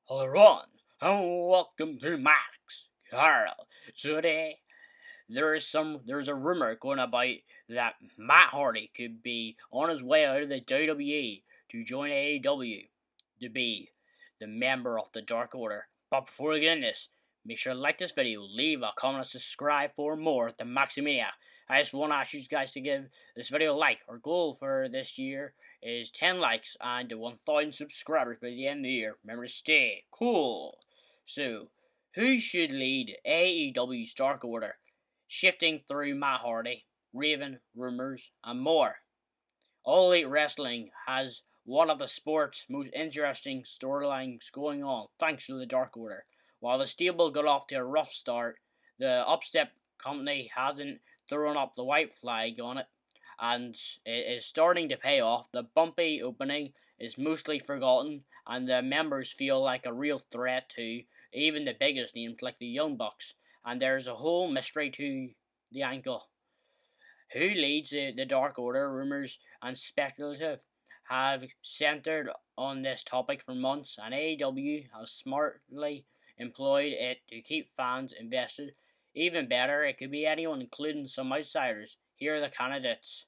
Hello everyone, and welcome to Max Carroll. Today, there's a rumor going about that Matt Hardy could be on his way out of the WWE to join AEW to be the member of the Dark Order. But before we get in this, make sure to like this video, leave a comment, and subscribe for more at the Maximania. I just want to ask you guys to give this video a like. Our goal for this year is 10 likes and 1,000 subscribers by the end of the year. Remember to stay cool. So, who should lead AEW's Dark Order? Shifting through Matt Hardy, Raven, rumors, and more. All Elite Wrestling has one of the sport's most interesting storylines going on, thanks to the Dark Order. While the stable got off to a rough start, the Upstart company hasn't thrown up the white flag on it, and it is starting to pay off. The bumpy opening is mostly forgotten, and the members feel like a real threat to even the biggest names like the Young Bucks. And there's a whole mystery to the angle. Who leads the Dark Order? Rumors and speculative have centered on this topic for months, and AEW has smartly employed it to keep fans invested. Even better, it could be anyone, including some outsiders. Here are the candidates.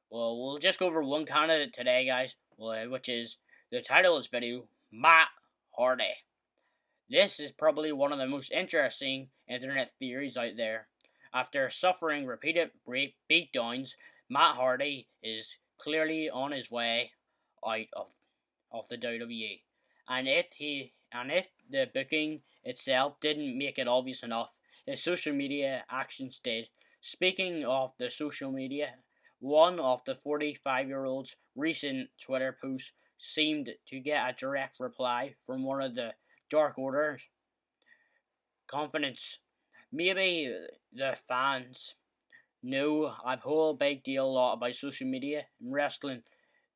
Well, we'll just go over one candidate today, guys, which is the title of this video, Matt Hardy. This is probably one of the most interesting internet theories out there. After suffering repeated beatdowns, Matt Hardy is clearly on his way out of the WWE. And if the booking itself didn't make it obvious enough, his social media actions did. Speaking of the social media, one of the 45-year-old's recent Twitter posts seemed to get a direct reply from one of the Dark Order's confidence. Maybe the fans know a whole big deal lot about social media and wrestling.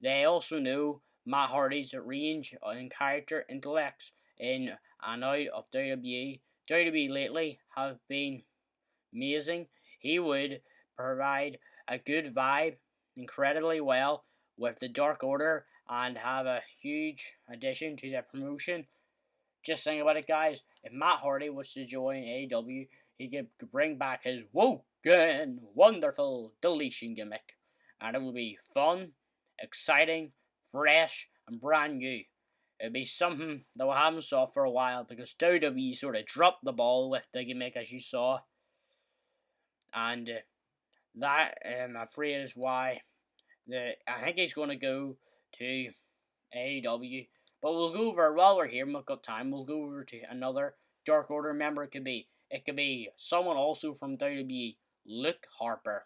They also know Matt Hardy's range and character intellects in and out of WWE. WWE lately have been amazing. He would provide a good vibe incredibly well with the Dark Order and have a huge addition to the promotion. Just think about it, guys. If Matt Hardy was to join AEW, he could bring back his woken, wonderful deletion gimmick. And it would be fun, exciting, fresh, and brand new. It would be something that we haven't saw for a while because WWE sort of dropped the ball with the gimmick, as you saw. And that, I'm afraid, is why I think he's going to go to AEW. But we'll go over, while we're here, we've got time, we'll go over to another Dark Order member. It could be someone also from WWE, Luke Harper.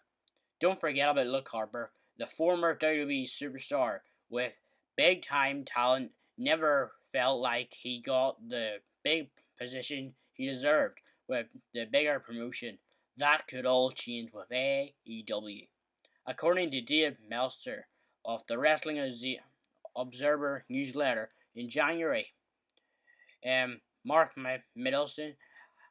Don't forget about Luke Harper, the former WWE superstar with big time talent, never felt like he got the big position he deserved with the bigger promotion. That could all change with AEW. According to Dave Meltzer of the Wrestling Observer newsletter in January, Mark Middleton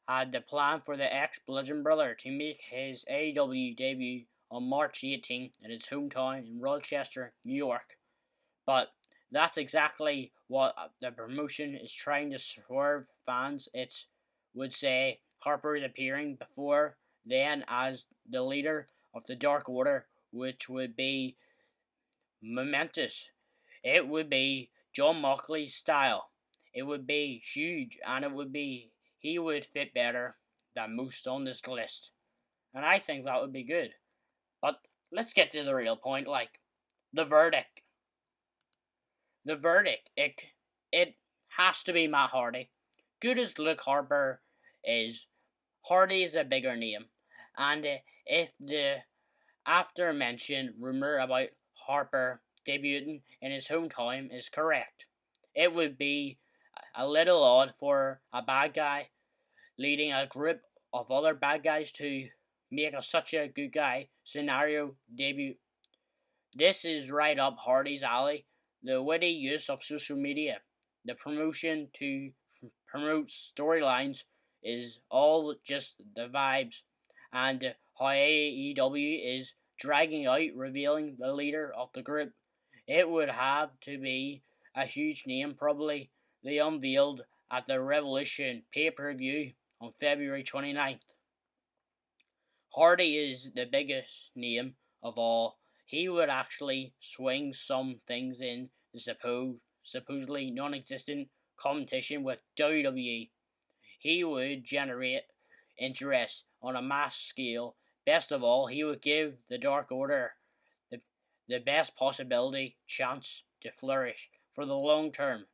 had the plan for the ex-Bludgeon Brother to make his AEW debut on March 18 in his hometown in Rochester, New York. But that's exactly what the promotion is trying to swerve fans. It would say Harper is appearing before then as the leader of the Dark Order, which would be momentous. It would be John Moxley's style. It would be huge, and he would fit better than most on this list. And I think that would be good. But let's get to the real point, like the verdict. The verdict, it has to be Matt Hardy. Good as Luke Harper is, Hardy is a bigger name. And if the after mentioned rumor about Harper debuting in his hometown is correct, it would be a little odd for a bad guy leading a group of other bad guys to make such a good guy scenario debut. This is right up Hardy's alley. The witty use of social media, the promotion to promote storylines is all just the vibes, and how AEW is dragging out revealing the leader of the group. It would have to be a huge name, probably they unveiled at the Revolution pay-per-view on February 29th. Hardy is the biggest name of all. He would actually swing some things in the supposedly non-existent competition with WWE. He would generate interest on a mass scale. Best of all, he would give the Dark Order the, the best possibility chance to flourish for the long term,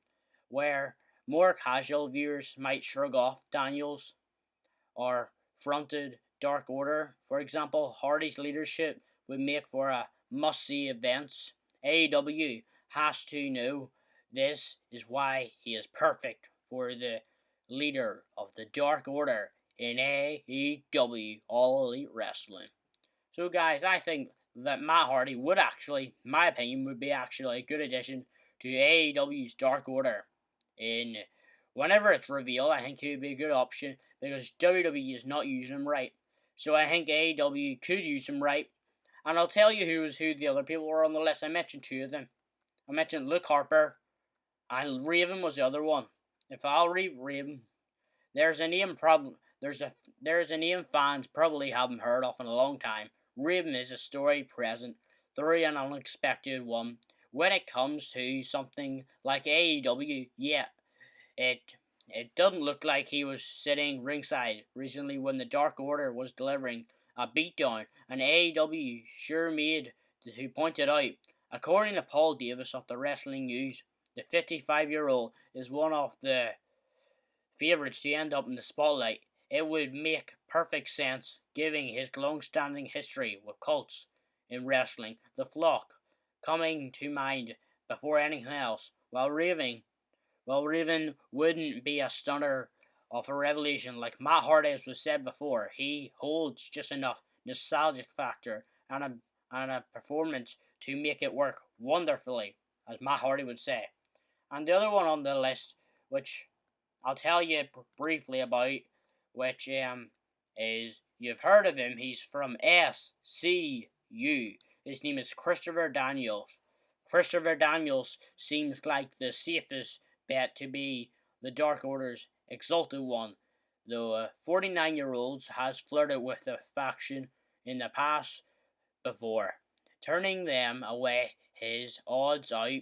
where more casual viewers might shrug off Daniels or fronted Dark Order. For example, Hardy's leadership would make for a must-see events. AEW has to know this is why he is perfect for the leader of the Dark Order in AEW All Elite Wrestling. So guys, I think that Matt Hardy would actually, in my opinion, would be actually a good addition to AEW's Dark Order. In whenever it's revealed, I think he would be a good option because WWE is not using him right. So I think AEW could use him right. And I'll tell you who the other people were on the list. I mentioned two of them. I mentioned Luke Harper, and Raven was the other one. If I'll read Raven, there's a name fans probably haven't heard of in a long time. Raven is a story present through an unexpected one. When it comes to something like AEW, yeah, it doesn't look like he was sitting ringside recently when the Dark Order was delivering a beatdown, and AEW sure made who pointed out, according to Paul Davis of the Wrestling News, the 55-year-old is one of the favourites to end up in the spotlight. It would make perfect sense, given his long-standing history with cults in wrestling. The Flock coming to mind before anything else, while Raven wouldn't be a stunner of a revelation like Matt Hardy, as was said before. He holds just enough nostalgic factor and a performance to make it work wonderfully, as Matt Hardy would say. And the other one on the list, which I'll tell you briefly about, which is, you've heard of him. He's from SCU. His name is Christopher Daniels. Christopher Daniels seems like the safest bet to be the Dark Order's Exalted one. The 49-year-old has flirted with the faction in the past before, turning them away. His odds out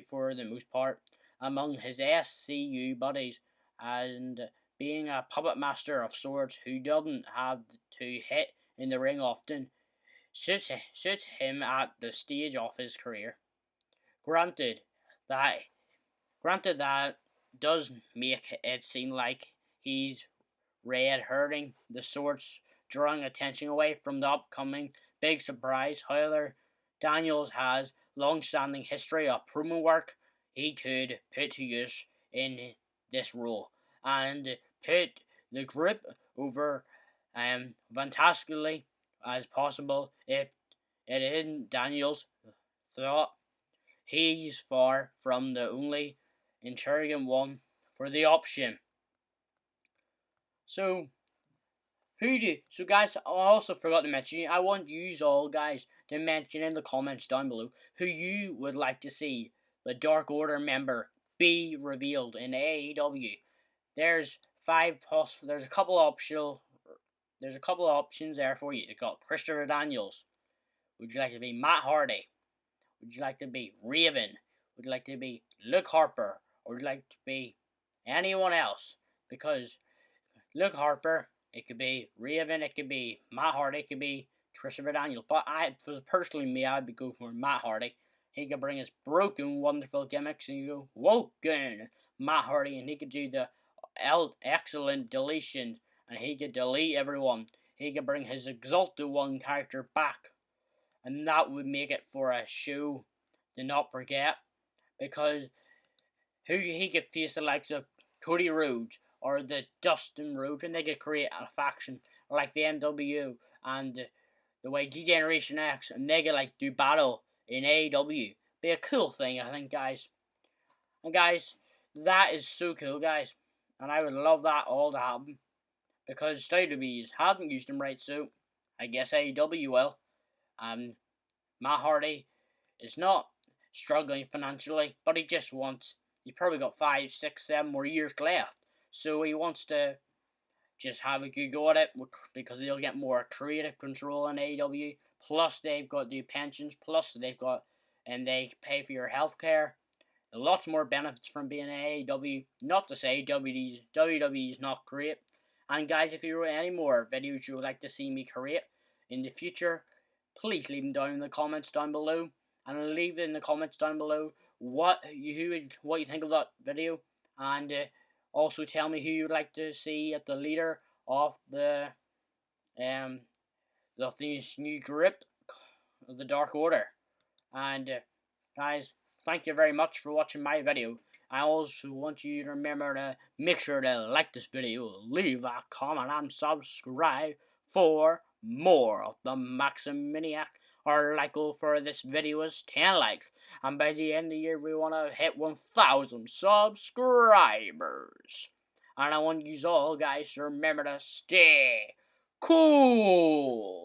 for the most part among his SCU buddies, and being a puppet master of sorts who doesn't have to hit in the ring often suits him at the stage of his career. Granted that does make it seem like he's red herring the sorts, drawing attention away from the upcoming big surprise. However, Daniels has long-standing history of promo work he could put to use in this role and put the group over fantastically as possible. If it isn't Daniels' thought, he's far from the only intelligent one for the option. So guys, I also forgot to mention, I want you all guys to mention in the comments down below who you would like to see the Dark Order member be revealed in AEW. There's a couple options there for you. You got Christopher Daniels. Would you like to be Matt Hardy? Would you like to be Raven? Would you like to be Luke Harper? Or would you like to be anyone else? Because Luke Harper, it could be Raven, it could be Matt Hardy, it could be Christopher Daniels. But personally me, I'd go for Matt Hardy. He could bring his broken, wonderful gimmicks and you go, Woken Matt Hardy, and he could do the excellent deletions, and he could delete everyone. He could bring his Exalted One character back, and that would make it for a show to not forget, because he could face the likes of Cody Rhodes or the Dustin Rhodes, and they could create a faction like the MW and the way Generation X, and they could do battle in AEW. Be a cool thing, I think, guys. And guys, that is so cool, guys, and I would love that all to happen, because WWE hasn't used them right, so I guess AEW will. Matt Hardy is not struggling financially, but he He's probably got 5, 6, 7 more years left. So he wants to just have a good go at it because they'll get more creative control in AEW. Plus, they've got the pensions. Plus, they pay for your health care. Lots more benefits from being in AEW. Not to say WWE is not great. And guys, if you have any more videos you would like to see me create in the future, please leave them down in the comments down below. And leave in the comments down below what you think of that video. And also tell me who you'd like to see at the leader of this new group, the Dark Order. And guys, thank you very much for watching my video. I also want you to remember to make sure to like this video, leave a comment and subscribe for more of the Maximaniac. Our like goal for this video is 10 likes, and by the end of the year we want to hit 1,000 subscribers. And I want you all guys to remember to stay cool.